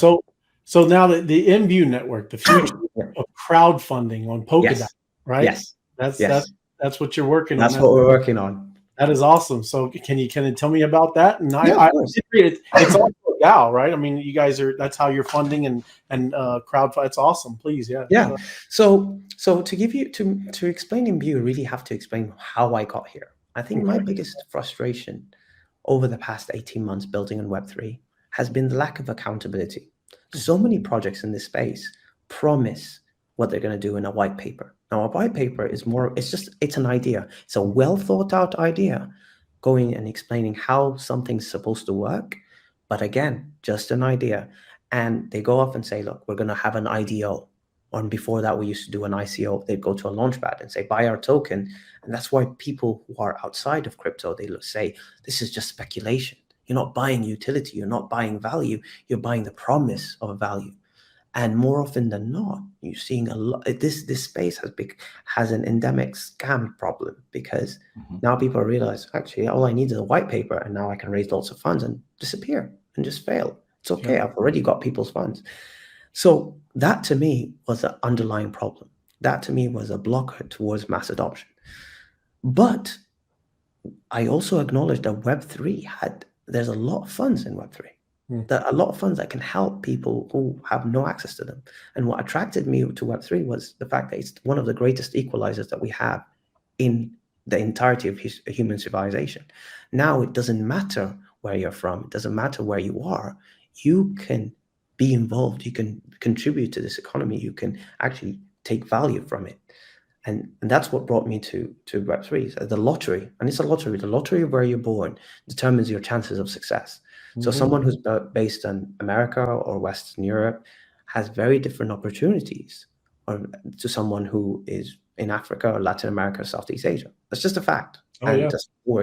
Yeah. So now the Imbue Network, the future of crowdfunding on Polkadot, Yes. right? Yes. That's what you're working on. That's what we're working on. That is awesome. So can you tell me about that? And Yeah, I of course. it's also a DAO, right? I mean, you guys that's how you're funding and crowdfund. It's awesome. Please, yeah. Yeah. So to give you to explain Imbue, you really have to explain how I got here. I think my biggest frustration over the past 18 months building on Web3 has been the lack of accountability. So many projects in this space promise what they're going to do in a white paper. Now, a white paper is it's an idea. It's a well thought out idea going and explaining how something's supposed to work. But again, just an idea. And they go off and say, look, we're going to have an IDO. And before that, we used to do an ICO. They'd go to a launchpad and say, buy our token. And that's why people who are outside of crypto, they say, this is just speculation. You're not buying utility. You're not buying value. You're buying the promise of value. And more often than not, you're seeing a lot. This space has an endemic scam problem because now people realize, actually, all I need is a white paper, and now I can raise lots of funds and disappear and just fail. It's okay. I've already got people's funds. So that to me was an underlying problem. That to me was a blocker towards mass adoption. But I also acknowledge that Web3 there's a lot of funds in Web3. There are a lot of funds that can help people who have no access to them. And what attracted me to Web3 was the fact that it's one of the greatest equalizers that we have in the entirety of human civilization. Now, it doesn't matter where you're from. It doesn't matter where you are. You can be involved. You can contribute to this economy. You can actually take value from it. And that's what brought me to Web3, the lottery. And it's a lottery. The lottery of where you're born determines your chances of success. So someone who's based in America or Western Europe has very different opportunities to someone who is in Africa or Latin America or Southeast Asia. That's just a fact. That's where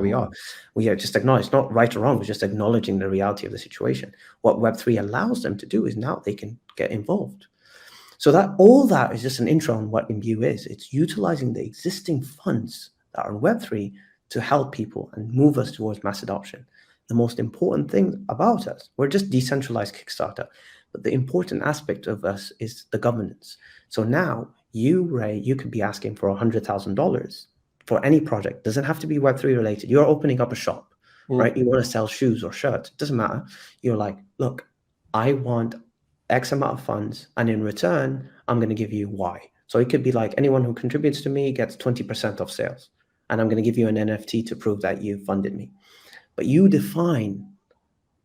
we are. We are just acknowledge, not right or wrong, we're just acknowledging the reality of the situation. What Web3 allows them to do is now they can get involved. So all that is just an intro on what Imbue is. It's utilizing the existing funds that are in Web3 to help people and move us towards mass adoption. The most important thing about us, we're just decentralized Kickstarter, but the important aspect of us is the governance. So now you, Ray, you could be asking for $100,000 for any project. Doesn't have to be Web3 related. You're opening up a shop, right? You want to sell shoes or shirts. It doesn't matter. You're like, look, I want X amount of funds, and in return, I'm going to give you Y. So it could be like anyone who contributes to me gets 20% of sales, and I'm going to give you an NFT to prove that you funded me. But you define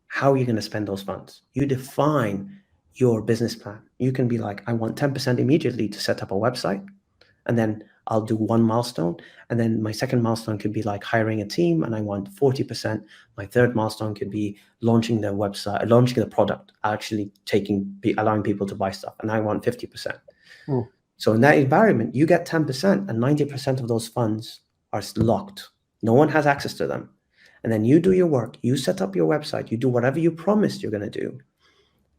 how you're going to spend those funds. You define your business plan. You can be like, I want 10% immediately to set up a website, and then I'll do one milestone. And then my second milestone could be like hiring a team, and I want 40%. My third milestone could be launching the website, launching the product, actually allowing people to buy stuff, and I want 50%. So in that environment, you get 10%, and 90% of those funds are locked. No one has access to them. And then you do your work, you set up your website, you do whatever you promised you're going to do.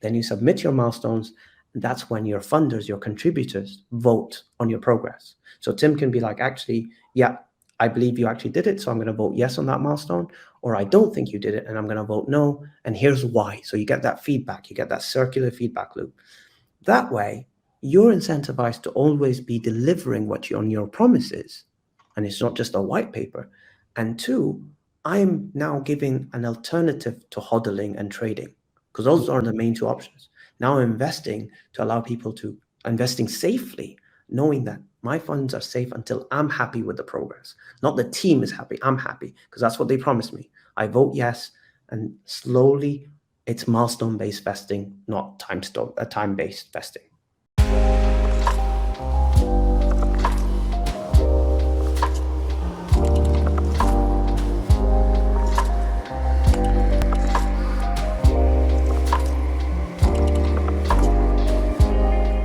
Then you submit your milestones. And that's when your funders, your contributors vote on your progress. So Tim can be like, actually, yeah, I believe you actually did it, so I'm going to vote yes on that milestone. Or I don't think you did it, and I'm going to vote no. And here's why. So you get that feedback. You get that circular feedback loop. That way, you're incentivized to always be delivering what on your promises. And it's not just a white paper. And two, I'm now giving an alternative to hodling and trading, because those are the main two options. Now I'm investing to allow people to investing safely, knowing that my funds are safe until I'm happy with the progress. Not the team is happy, I'm happy, because that's what they promised me. I vote yes, and slowly it's milestone-based vesting, not time-based vesting.